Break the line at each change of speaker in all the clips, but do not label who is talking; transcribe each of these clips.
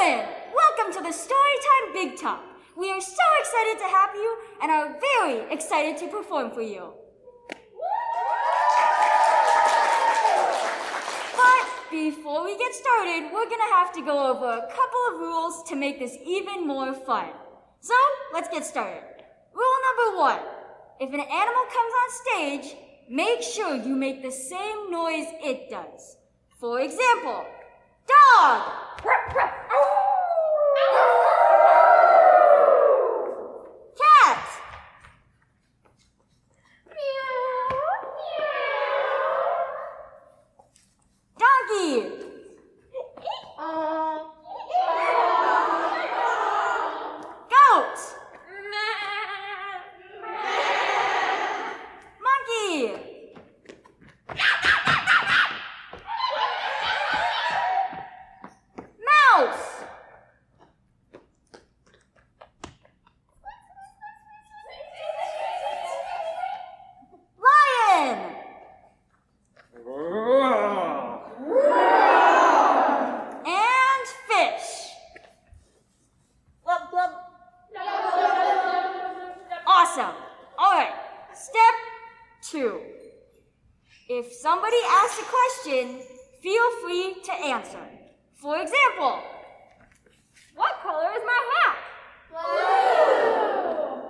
gentlemen, welcome to the Storytime Big Top. We are so excited to have you and are very excited to perform for you. But before we get started, we're going to have to go over a couple of rules to make this even more fun. So, let's get started. Rule number 1. If an animal comes on stage, make sure you make the same noise it does. For example, dog! Cat! Donkey! Goat! Monkey! Mouse! Lion! And fish. Awesome. All right. Step 2. If somebody asks a question, feel free to answer. For example, what color is my hat? Blue.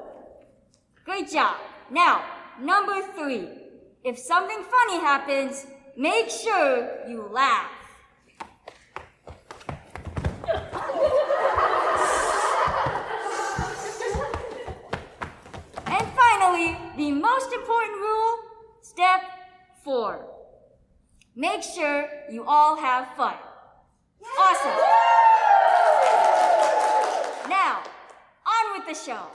Great job. Now, number 3. If something funny happens, make sure you laugh. And finally, the most important rule, step 4. Make sure you all have fun. Awesome. Now, on with the show.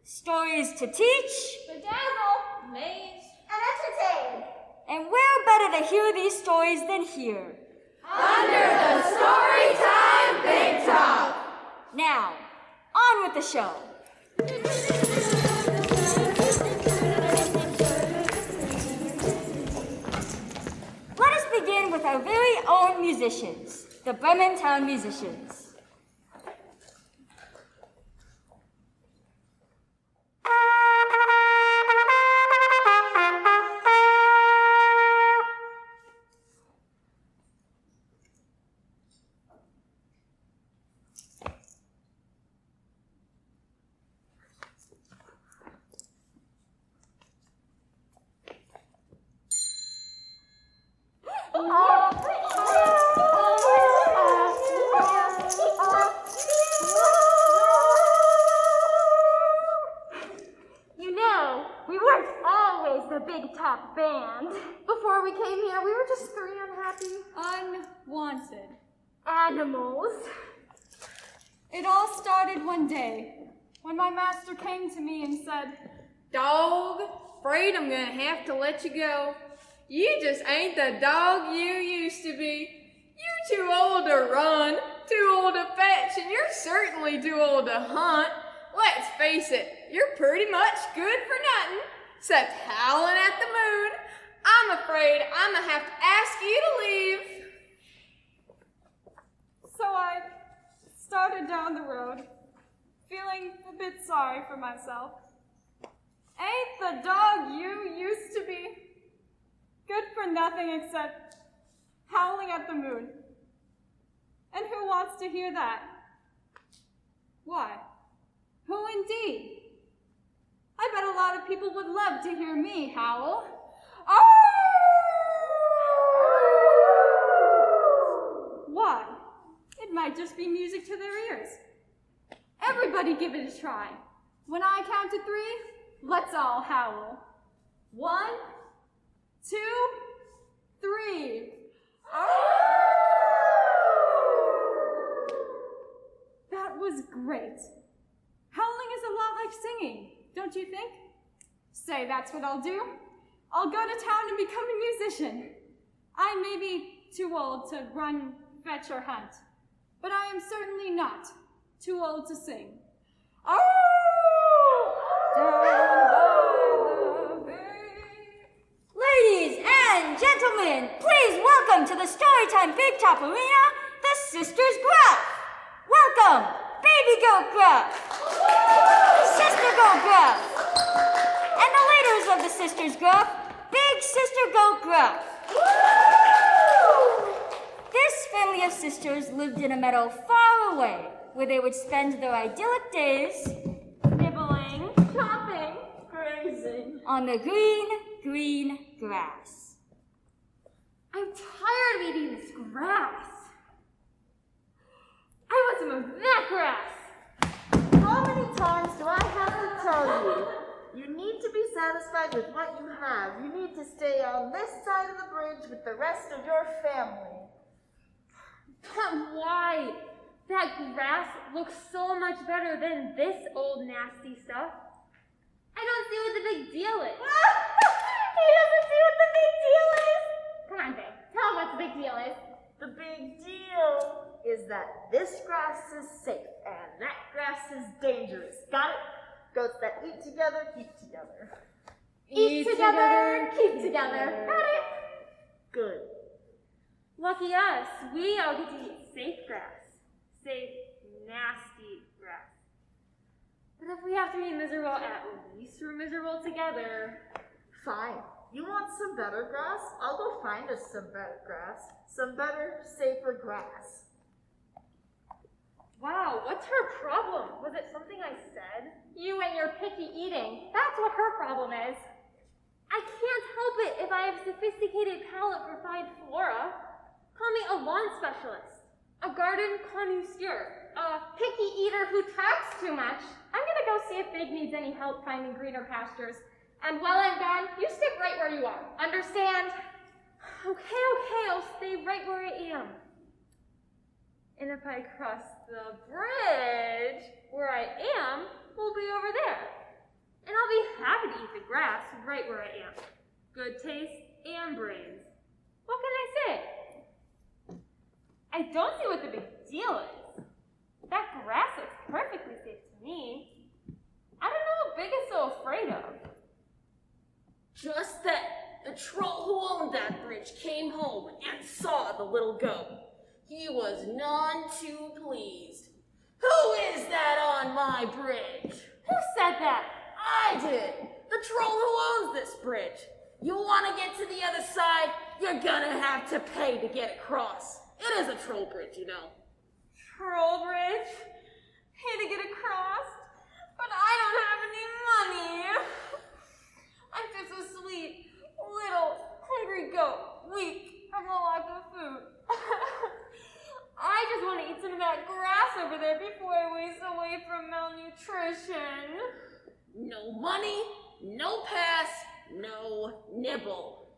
Stories to teach,
bedazzle, amaze,
and entertain.
And where better to hear these stories than here?
Under the Storytime Big Top.
Now, on with the show. Let us begin with our very own musicians, the Bremen Town musicians.
You know, we weren't always the Big Top band. Before we came here, we were just 3 unhappy,
unwanted
animals.
It all started one day when my master came to me and said,
"Dog, afraid I'm gonna have to let you go. You just ain't the dog you used to be. You're too old to run, too old to fetch, and you're certainly too old to hunt. Let's face it, you're pretty much good for nothing, except howling at the moon. I'm afraid I'm gonna have to ask you to leave."
So I started down the road, feeling a bit sorry for myself. Ain't the dog you used to be good for nothing except howling at the moon? And who wants to hear that? Why? Who indeed? I bet a lot of people would love to hear me howl. Why? It might just be music to their ears. Everybody give it a try. When I count to 3, let's all howl. 1, 2, 3. That was great. Howling is a lot like singing, don't you think? Say, that's what I'll do. I'll go to town and become a musician. I may be too old to run, fetch, or hunt, but I am certainly not too old to sing.
Ladies and gentlemen, please welcome to the Storytime Big Top Arena, the Sisters Gruff. Welcome, Baby Goat Gruff, Sister Goat Gruff, and the leaders of the Sisters Gruff, Big Sister Goat Gruff. This family of sisters lived in a meadow far away, where they would spend their idyllic days
Nibbling, chopping, grazing.
on the green, green grass.
I'm tired of eating this grass. I want some of that grass.
How many times do I have to tell you? You need to be satisfied with what you have. You need to stay on this side of the bridge with the rest of your family.
But why? That grass looks so much better than this old nasty stuff. I don't see what the big deal is.
He doesn't see what the big deal is.
Come on, babe. Tell him what the big deal is.
The big deal is that this grass is safe and that grass is dangerous. Got it? Goats that eat together, keep together.
Eat together, keep together. Got it?
Good.
Lucky us. We all get to eat safe grass. Safe, nasty grass. But if we have to be miserable, at least we're miserable together.
Fine. You want some better grass? I'll go find us some better grass. Some better, safer grass.
Wow, what's her problem? Was it something I said? You and your picky eating. That's what her problem is. I can't help it if I have a sophisticated palate for fine flora. Call me a lawn specialist, a garden connoisseur, a picky eater who talks too much. I'm gonna go see if Big needs any help finding greener pastures. And while I'm gone, you stick right where you are. Understand? Okay, I'll stay right where I am. And if I cross the bridge, where I am will be over there. And I'll be happy to eat the grass right where I am. Good taste and brains. What can I say? I don't see what the big deal is. That grass looks perfectly safe to me. I don't know what Big is so afraid of.
Just then, the troll who owned that bridge came home and saw the little goat. He was none too pleased. Who is that on my bridge?
Who said that?
I did. The troll who owns this bridge. You want to get to the other side? You're gonna have to pay to get across. It is a troll bridge, you know.
Troll bridge? Pay to get across? But I don't have any money. I'm just a sweet, little, hungry goat, weak from a lack of food.
I just want to eat some of that grass over there before I waste away from malnutrition.
No money, no pass, no nibble.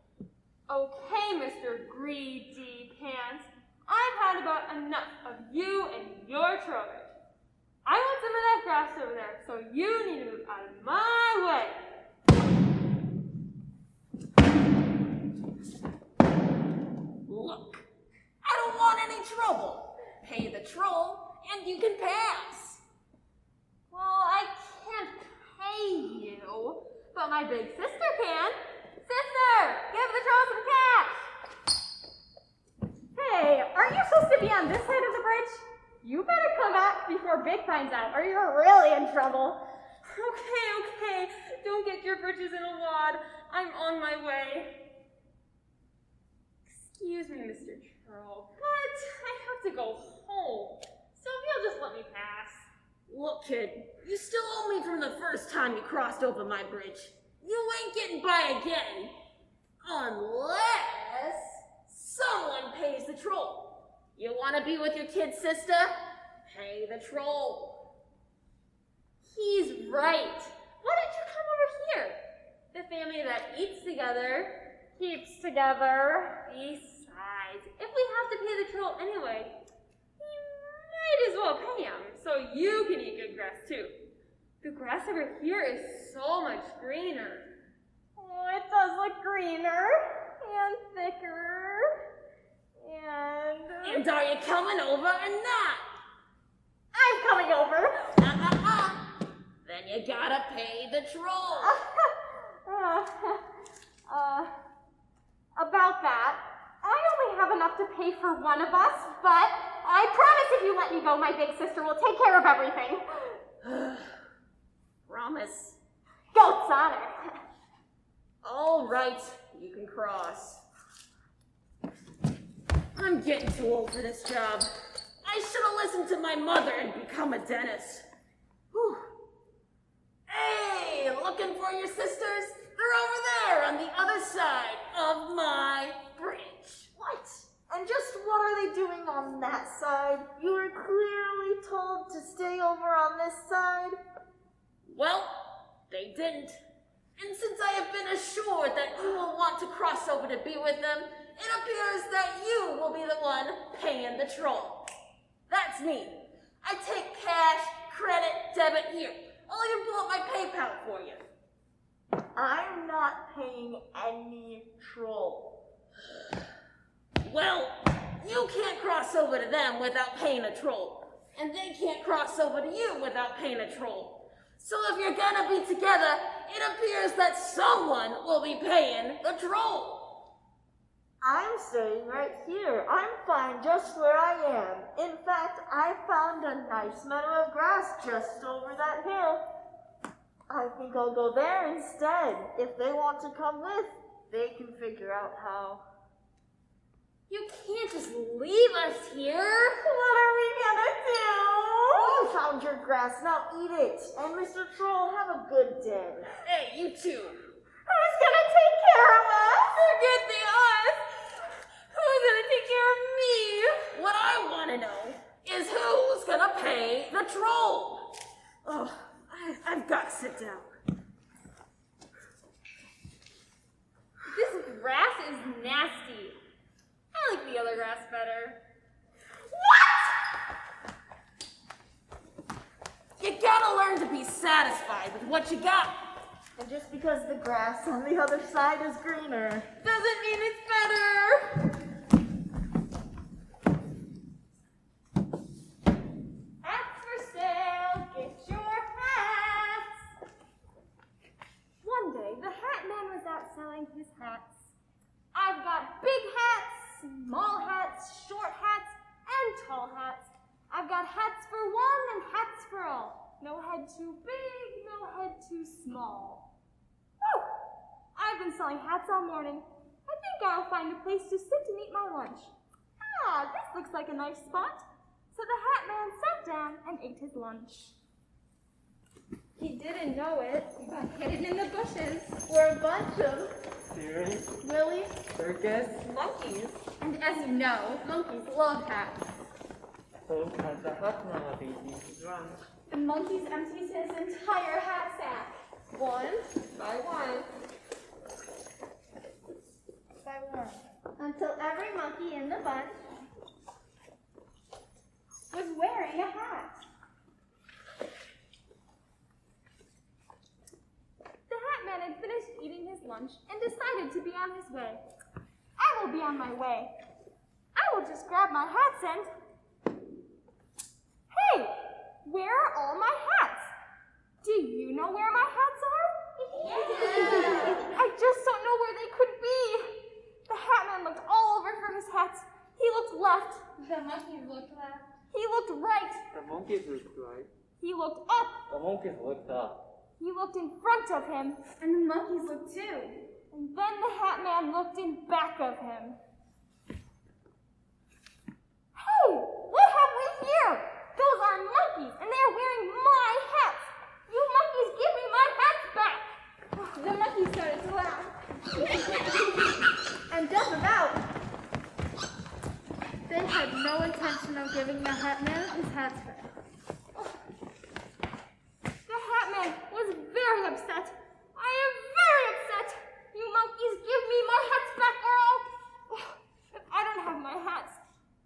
Okay, Mr. Greedy Pants. I've had about enough of you and your trowbridge. I want some of that grass over there, so you need to move out of my way.
Look, I don't want any trouble. Pay the troll and you can pass.
Well, I can't pay you, but my big sister can. Sister, give the troll some cash. Hey, aren't you supposed to be on this side of the bridge? You better come back before Big finds out, or you're really in trouble. Okay. Don't get your britches in a wad. I'm on my way. Excuse me, Mr. Troll, but I have to go home. So if you'll just let me pass.
Look, kid, you still owe me from the first time you crossed over my bridge. You ain't getting by again. Unless someone pays the troll. You want to be with your kid sister? Pay the troll.
He's right. Why don't you come over here? The family that eats together, keeps together. Besides, if we have to pay the troll anyway, we might as well pay him so you can eat good grass too. The grass over here is so much greener.
Oh, it does look greener and thicker.
And are you coming over or not?
I'm coming over.
Then you gotta pay the troll.
About that, I only have enough to pay for one of us, but I promise if you let me go, my big sister will take care of everything.
Promise.
Goat's honor.
All right, you can cross. I'm getting too old for this job. I should have listened to my mother and become a dentist. Whew. Hey, looking for your sisters? They're over there on the other side of my bridge.
What? And just what are they doing on that side? You were clearly told to stay over on this side.
Well, they didn't. And since I have been assured that you will want to cross over to be with them, it appears that you will be the one paying the troll. That's me. I take cash, credit, debit here. I'll even pull up my PayPal for you.
I'm not paying any troll.
Well, you can't cross over to them without paying a troll. And they can't cross over to you without paying a troll. So if you're gonna be together, it appears that someone will be paying the troll.
I'm staying right here. I'm fine just where I am. In fact, I found a nice meadow of grass just over that hill. I think I'll go there instead. If they want to come with, they can figure out how.
You can't just leave us here.
What are we gonna do? You found your grass, now eat it. And Mr. Troll, have a good day.
Hey, you two.
Who's gonna take care of us? Forget the us. Who's gonna take care of me?
What I want to know is who's gonna pay the troll. Oh, I've got to sit down.
This grass is nasty. I like the other grass better. What?
You gotta learn to be satisfied with what you got.
And just because the grass on the other side is greener
Doesn't mean it's better. Hats for sale. Get your hats. One day, the hat man was out selling his hats. I've got big hats, small hats, short hats, and tall hats. I've got hats for one and hats for all. No head too big, no head too small. Whew! I've been selling hats all morning. I think I'll find a place to sit and eat my lunch. Ah, this looks like a nice spot. So the hat man sat down and ate his lunch. He didn't know it, but hidden in the bushes were a bunch of
Serious?
Willie
Circus?
monkeys. And as you know, monkeys love hats.
So has the hat nowadays to run?
The monkey's empties his entire hat sack. One by one. By one. Until every monkey in the bunch was wearing a hat. The hat man had finished eating his lunch and decided to be on his way. I will be on my way. I will just grab my hats and... Hey! Where are all my hats? Do you know where my hats are? Yeah. I just don't know where they could be. The hat man looked all over for his hats. He looked left. The monkeys looked left. He looked right.
The monkeys looked right.
He looked up.
The monkeys looked up.
He looked in front of him. And the monkeys looked too. And then the hat man looked in back of him. Hey, what have we here? Those are monkeys, and they are wearing they had no intention of giving the Hatman his hats back. The Hatman was very upset. I am very upset. You monkeys, give me my hats back, or I'll...
If I don't have my hats,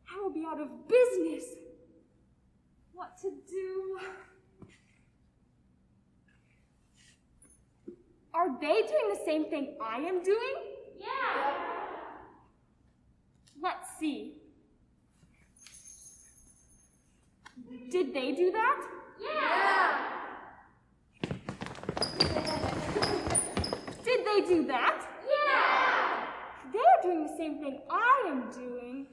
I will be out of business. What to do? Are they doing the same thing I am doing?
Yeah.
Let's see. Did they do that?
Yeah.
Did they do that?
Yeah.
They're doing the same thing I am doing.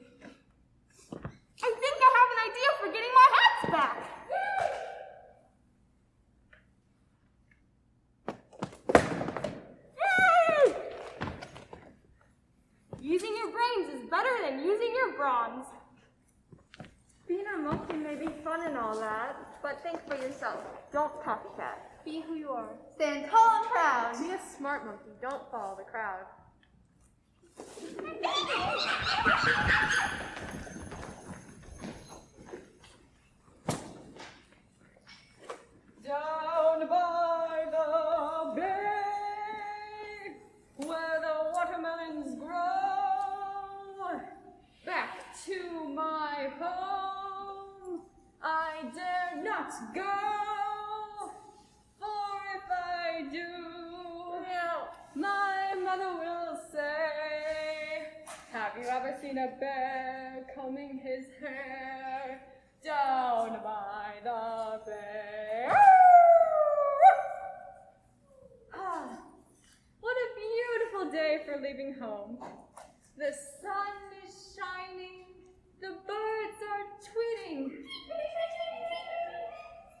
I think I have an idea for getting my hats back. Yay! Using your brains is better than using your bronze.
Being a monkey may be fun and all that, but think for yourself. Don't copycat.
Be who you are.
Stand tall and proud. Be a smart monkey. Don't follow the crowd.
Down by the bay, where the watermelons grow, back to my home, I dare not go, for if I do, my mother will say, have you ever seen a bear combing his hair down by the bay? Ah, what a beautiful day for leaving home. The sun is shining, the birds are tweeting,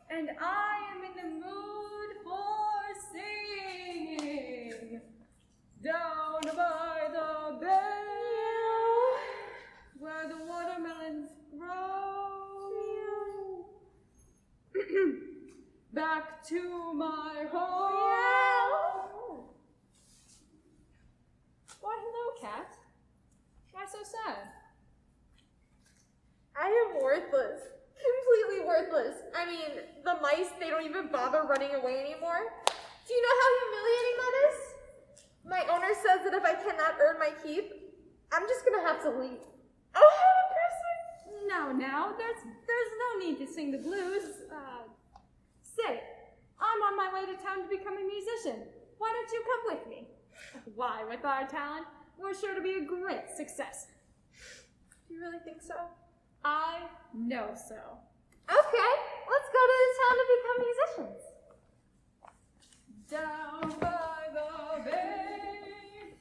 and I am in the mood for singing. Down by the bay, where the watermelons grow, back to my home. Why, hello, cat. Why so sad?
I am worthless. Completely worthless. I mean, the mice, they don't even bother running away anymore. Do you know how humiliating that is? My owner says that if I cannot earn my keep, I'm just gonna have to leave. Oh, how depressing!
Now, there's no need to sing the blues. Say, I'm on my way to town to become a musician. Why don't you come with me? Why, with our talent, we're sure to be a great success.
Do you really think so?
I know so.
Okay, let's go to the town to become musicians.
Down by the bay.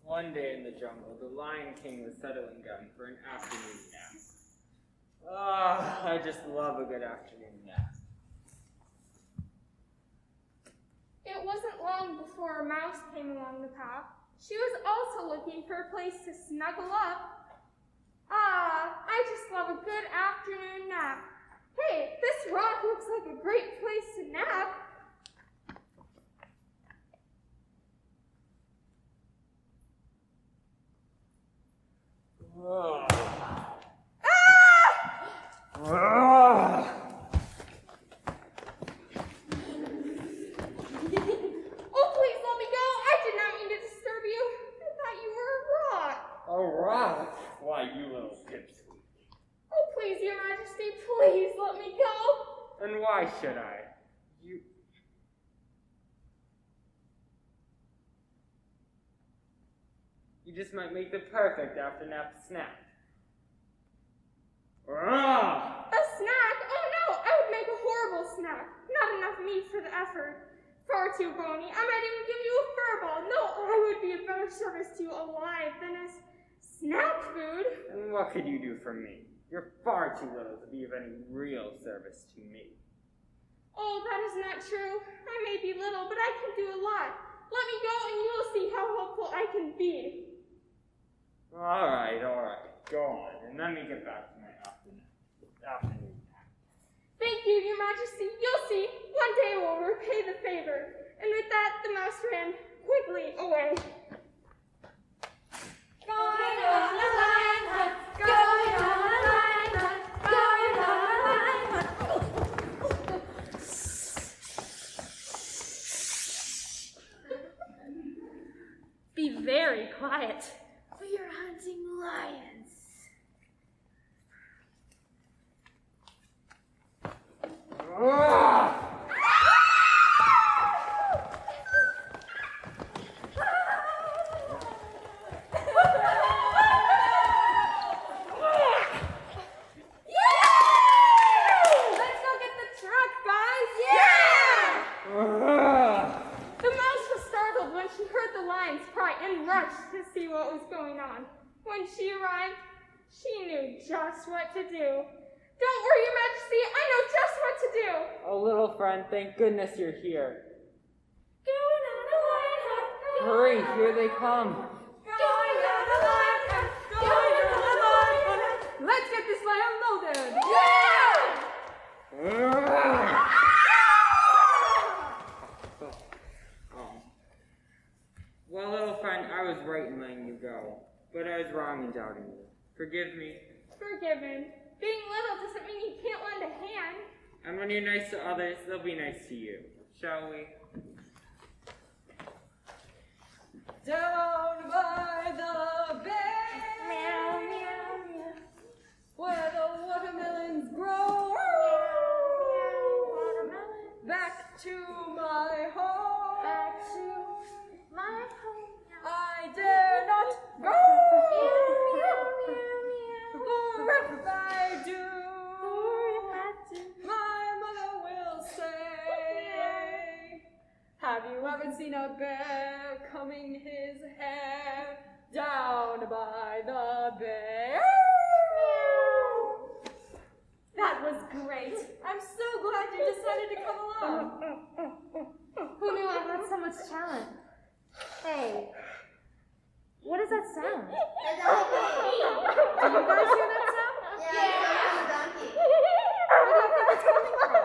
One day in the jungle, the Lion King was settling down for an afternoon nap. Ah, I just love a good afternoon nap.
It wasn't long before a mouse came along the path. She was also looking for a place to snuggle up. Ah, I just love a good afternoon nap. Hey, this rock looks like a great place to nap. Oh, please let me go. I did not mean to disturb you. I thought you were a rock.
A rock? Why, you little pipsqueak.
Oh, please, Your Majesty, please let me go.
And why should I? You just might make the perfect after-nap snack. Ah!
A snack? Oh no, I would make a horrible snack. Not enough meat for the effort. Far too bony. I might even give you a fur ball. No, I would be a better service to you alive than as snack food.
And what could you do for me? You're far too little to be of any real service to me.
Oh, that is not true. I may be little, but I can do a lot. Let me go and you will see how helpful I can be.
All right. Go on, and let me get back to my afternoon nap.
Thank you, Your Majesty. You'll see. One day we'll repay the favor. And with that, the mouse ran quickly away.
Going on a lion hunt.
knew just what to do. Don't worry, Your Majesty, I know just what to do.
Oh, little friend, thank goodness you're here.
Going on a lion hunt.
Hurry, here they come.
Going on a lion hunt. Going on a lion hunt.
Let's get this lamb loaded.
Well, little friend, I was right in letting you go, but I was wrong in doubting you. Forgive me.
Forgiven. Being little doesn't mean you can't lend a hand.
And when you're nice to others, they'll be nice to you. Shall we?
Down by the bay,
Meow, meow, meow.
where the watermelons grow.
Watermelon.
Back to my home.
Back to my home.
I dare not go. For if I do, my mother will say, have you ever seen a bear combing his hair down by the bay?
That was great. I'm so glad you decided to come along.
Who knew I had so much talent? Hey, what is that sound?
Do you guys hear that sound? Where do you think it's coming from?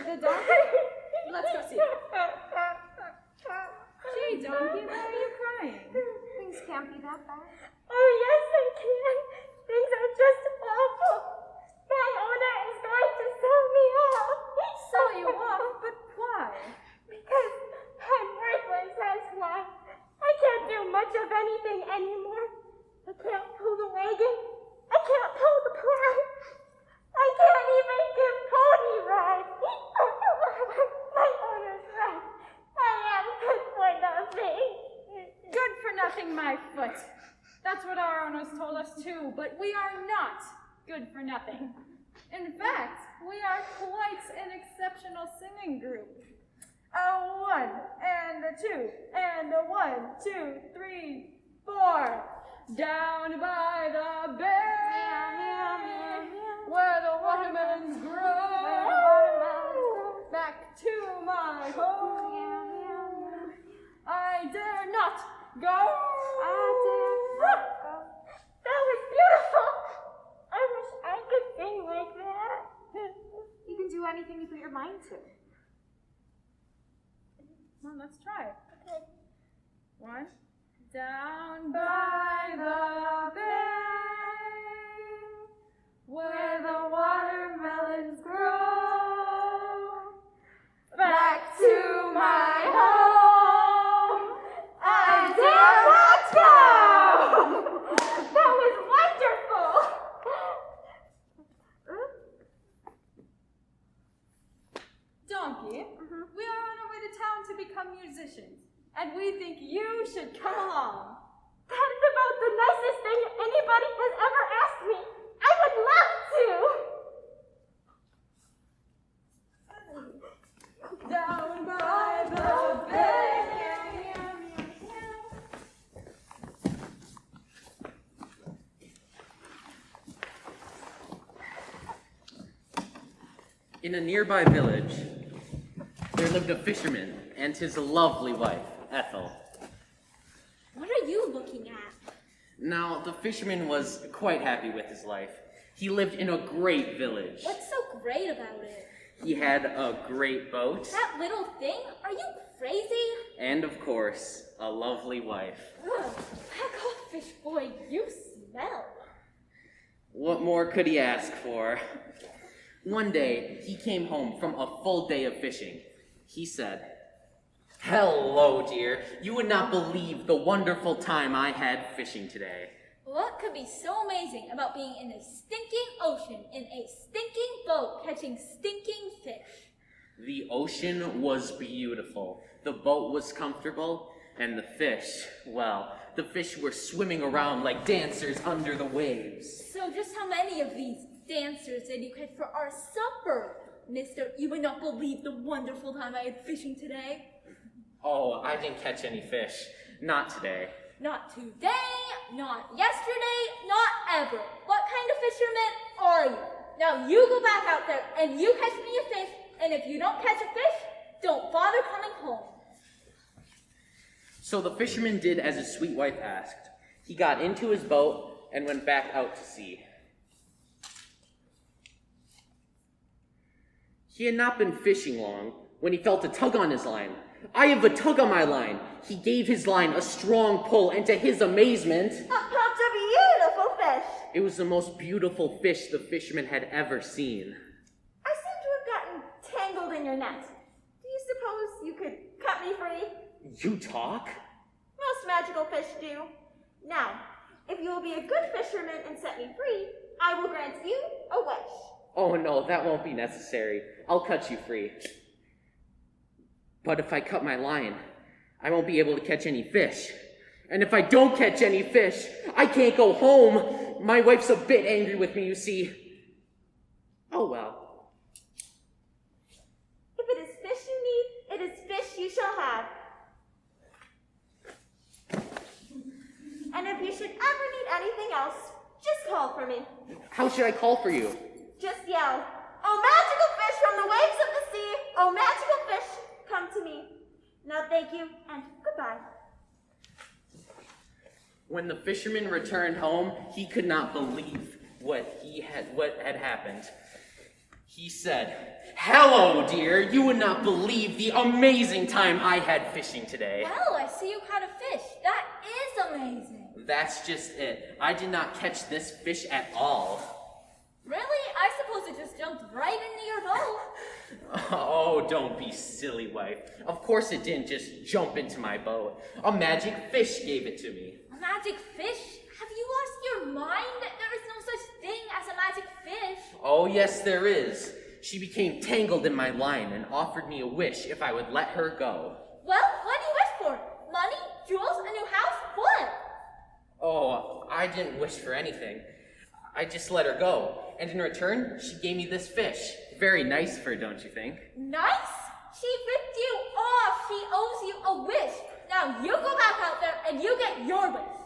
The donkey? Let's go see. Gee, donkey, why are you crying?
Things can't be that bad.
Oh, yes, they can. Things are just awful. My owner is going to sell me off.
Sell you off, but why?
Because I'm worthless, that's why. I can't do much of anything anymore. I can't pull the wagon. I can't pull the plow. I can't even give pony rides. My owner's right. I am good for nothing.
Good for nothing, my foot. That's what our owners told us too, but we are not good for nothing. In fact, we are quite an exceptional singing group. A 1 and a 2 and a 1, 2, 3, 4. Down by the bay, where the watermelons grow. Back to my home. I dare not go.
That was beautiful. I wish I could sing like that.
You can do anything you put your mind to.
Well, let's try it. Okay. 1. Down by the bay, where the watermelons grow. Back to my home. I dare not go.
That was wonderful.
Donkey, we are on our way to town to become musicians, and we think you should come along.
That's about the nicest thing anybody has ever asked me. I would love to.
Down by the bay.
In a nearby village, there lived a fisherman and his lovely wife, Ethel.
What are you looking at?
Now, the fisherman was quite happy with his life. He lived in a great village.
What's so great about it?
He had a great boat,
That little thing? Are you crazy?
and of course, a lovely wife.
Ugh, back off, fish boy. You smell.
What more could he ask for? One day, he came home from a full day of fishing. He said, "Hello, dear. You would not believe the wonderful time I had fishing today."
What could be so amazing about being in a stinking ocean in a stinking boat catching stinking fish?
The ocean was beautiful. The boat was comfortable, and the fish, well, the fish were swimming around like dancers under the waves.
So just how many of these dancers did you catch for our supper? Mister, you would not believe the wonderful time I had fishing today.
Oh, I didn't catch any fish. Not today.
Not today, not yesterday, not ever. What kind of fisherman are you? Now you go back out there and you catch me a fish, and if you don't catch a fish, don't bother coming home.
So the fisherman did as his sweet wife asked. He got into his boat and went back out to sea. He had not been fishing long when he felt a tug on his line. I have a tug on my line. He gave his line a strong pull, and to his amazement,
Up popped a beautiful fish.
it was the most beautiful fish the fisherman had ever seen.
I seem to have gotten tangled in your net. Do you suppose you could cut me free?
You talk?
Most magical fish do. Now, if you will be a good fisherman and set me free, I will grant you a wish.
Oh no, that won't be necessary. I'll cut you free. But if I cut my line, I won't be able to catch any fish. And if I don't catch any fish, I can't go home. My wife's a bit angry with me, you see. Oh well.
If it is fish you need, it is fish you shall have. And if you should ever need anything else, just call for me.
How should I call for you?
Just yell, "Oh, magical fish from the waves of the sea! Oh, magical fish, come to me." Now thank you, and goodbye.
When the fisherman returned home, he could not believe what had happened. He said, "Hello, dear. You would not believe the amazing time I had fishing today."
Well, I see you caught a fish. That is amazing.
That's just it. I did not catch this fish at all.
Really? I suppose it just jumped right into your boat.
Oh, don't be silly, wife. Of course it didn't just jump into my boat. A magic fish gave it to me.
A magic fish? Have you lost your mind? There is no such thing as a magic fish.
Oh, yes, there is. She became tangled in my line and offered me a wish if I would let her go.
Well, what do you wish for? Money? Jewels? A new house? What?
Oh, I didn't wish for anything. I just let her go. And in return, she gave me this fish. Very nice of her, don't you think?
Nice? She ripped you off. She owes you a wish. Now you go back out there and you get your wish.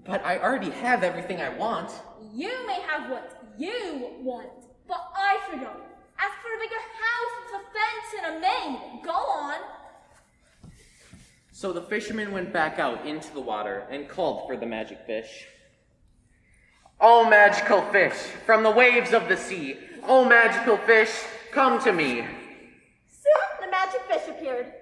But I already have everything I want.
You may have what you want, but I should know. Ask for a bigger house with a fence and a maid. Go on.
So the fisherman went back out into the water and called for the magic fish. "Oh, magical fish, from the waves of the sea, oh, magical fish, come to me."
Soon the magic fish appeared.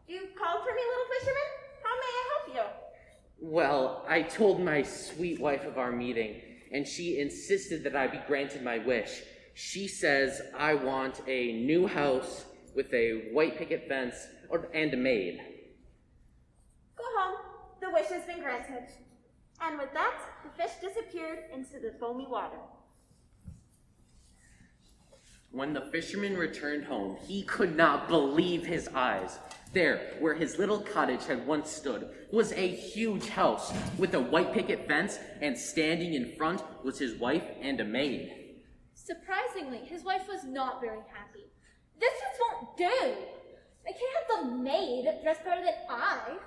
You called for me, little fisherman? How may I help you?
Well, I told my sweet wife of our meeting, and she insisted that I be granted my wish. She says I want a new house with a white picket fence and a maid.
Go home. The wish has been granted. And with that, the fish disappeared into the foamy water.
When the fisherman returned home, he could not believe his eyes. There, where his little cottage had once stood, was a huge house with a white picket fence, and standing in front was his wife and a maid.
Surprisingly, his wife was not very happy. This just won't do. I can't have the maid dressed better than I.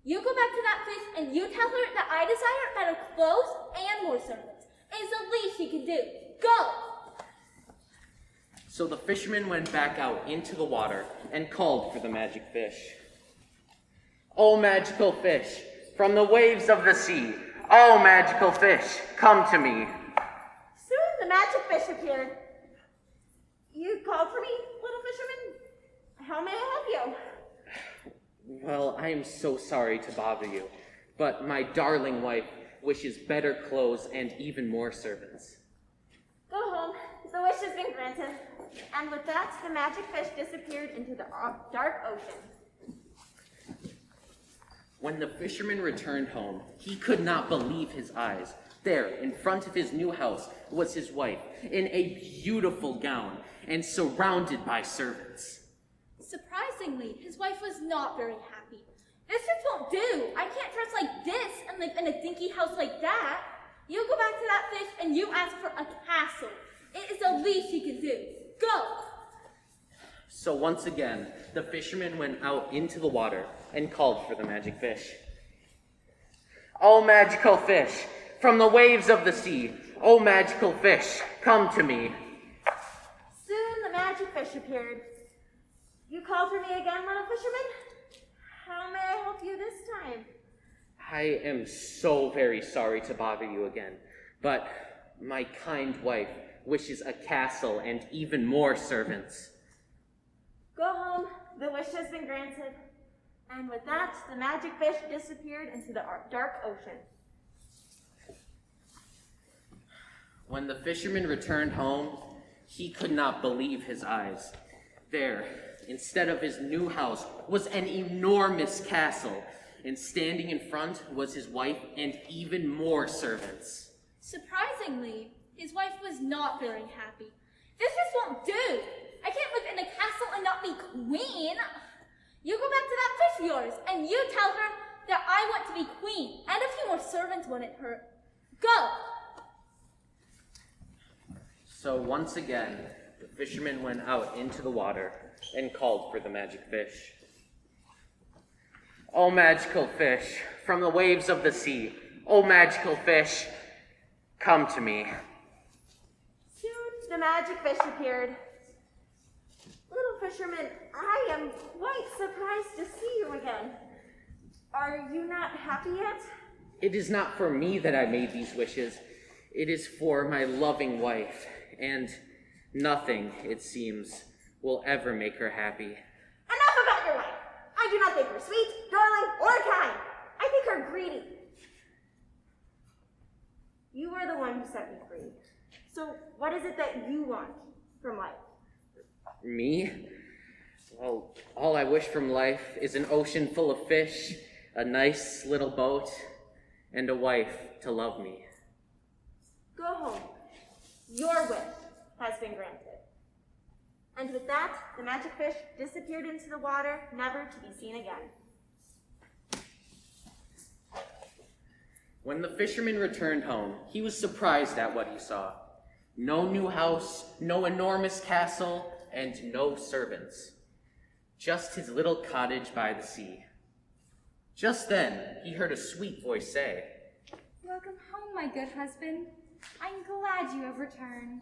You go back to that fish and you tell her that I desire better clothes and more servants. It's the least she can do. Go!
So the fisherman went back out into the water and called for the magic fish. "Oh, magical fish, from the waves of the sea, oh, magical fish, come to me."
Soon the magic fish appeared. You called for me, little fisherman? How may I help you?
Well, I am so sorry to bother you, but my darling wife wishes better clothes and even more servants.
Go home. The wish has been granted. And with that, the magic fish disappeared into the dark ocean.
When the fisherman returned home, he could not believe his eyes. There, in front of his new house, was his wife, in a beautiful gown, and surrounded by servants.
Surprisingly, his wife was not very happy. This just won't do. I can't dress like this and live in a dinky house like that. You go back to that fish and you ask for a castle. It is the least you can do. Go!
So once again, the fisherman went out into the water and called for the magic fish. O magical fish, from the waves of the sea, O magical fish, come to me.
Soon the magic fish appeared. You called for me again, little fisherman? How may I help you this time?
I am so very sorry to bother you again, but my kind wife wishes a castle and even more servants.
Go home. The wish has been granted. And with that, the magic fish disappeared into the dark ocean.
When the fisherman returned home, he could not believe his eyes. There, instead of his new house, was an enormous castle, and standing in front was his wife and even more servants.
Surprisingly, his wife was not very happy. This just won't do. I can't live in a castle and not be queen. You go back to that fish of yours, and you tell her that I want to be queen, and a few more servants wouldn't hurt. Go!
So once again, the fisherman went out into the water and called for the magic fish. O magical fish, from the waves of the sea, O magical fish, come to me.
Soon the magic fish appeared. Little fisherman, I am quite surprised to see you again. Are you not happy yet?
It is not for me that I made these wishes. It is for my loving wife, and nothing, it seems, will ever make her happy.
Enough about your wife. I do not think her sweet, darling, or kind. I think her greedy. You are the one who set me free. So what is it that you want from life?
Me? Well, all I wish from life is an ocean full of fish, a nice little boat, and a wife to love me.
Go home. Your wish has been granted. And with that, the magic fish disappeared into the water, never to be seen again.
When the fisherman returned home, he was surprised at what he saw. No new house, no enormous castle, and no servants. Just his little cottage by the sea. Just then, he heard a sweet voice say,
Welcome home, my good husband. I'm glad you have returned.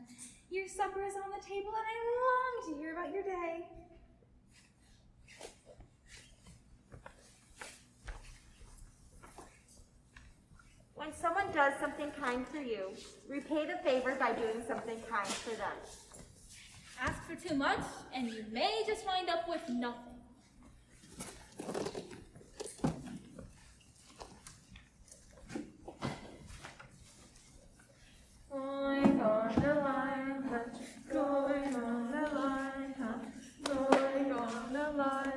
Your supper is on the table, and I long to hear about your day.
When someone does something kind for you, repay the favor by doing something kind for them.
Ask for too much, and you may just wind up with nothing.
Going on the line, going on the line, going on the line.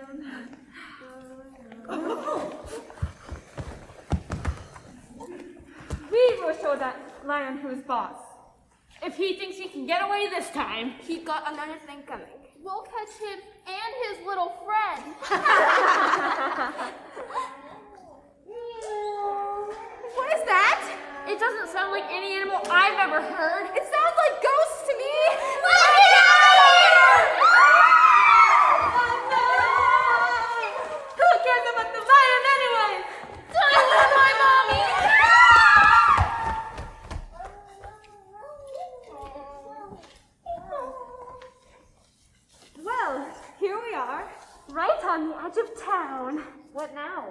We will show that lion who's boss. If he thinks he can get away this time, he got another thing coming.
We'll catch him and his little friend.
What is that? It doesn't sound like any animal I've ever heard. It sounds like ghosts to me. Let me out of here! Who cares about the lion anyway? Time for my mommy! Well, here we are,
Right on the edge of town.
What now?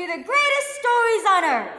The greatest stories on earth.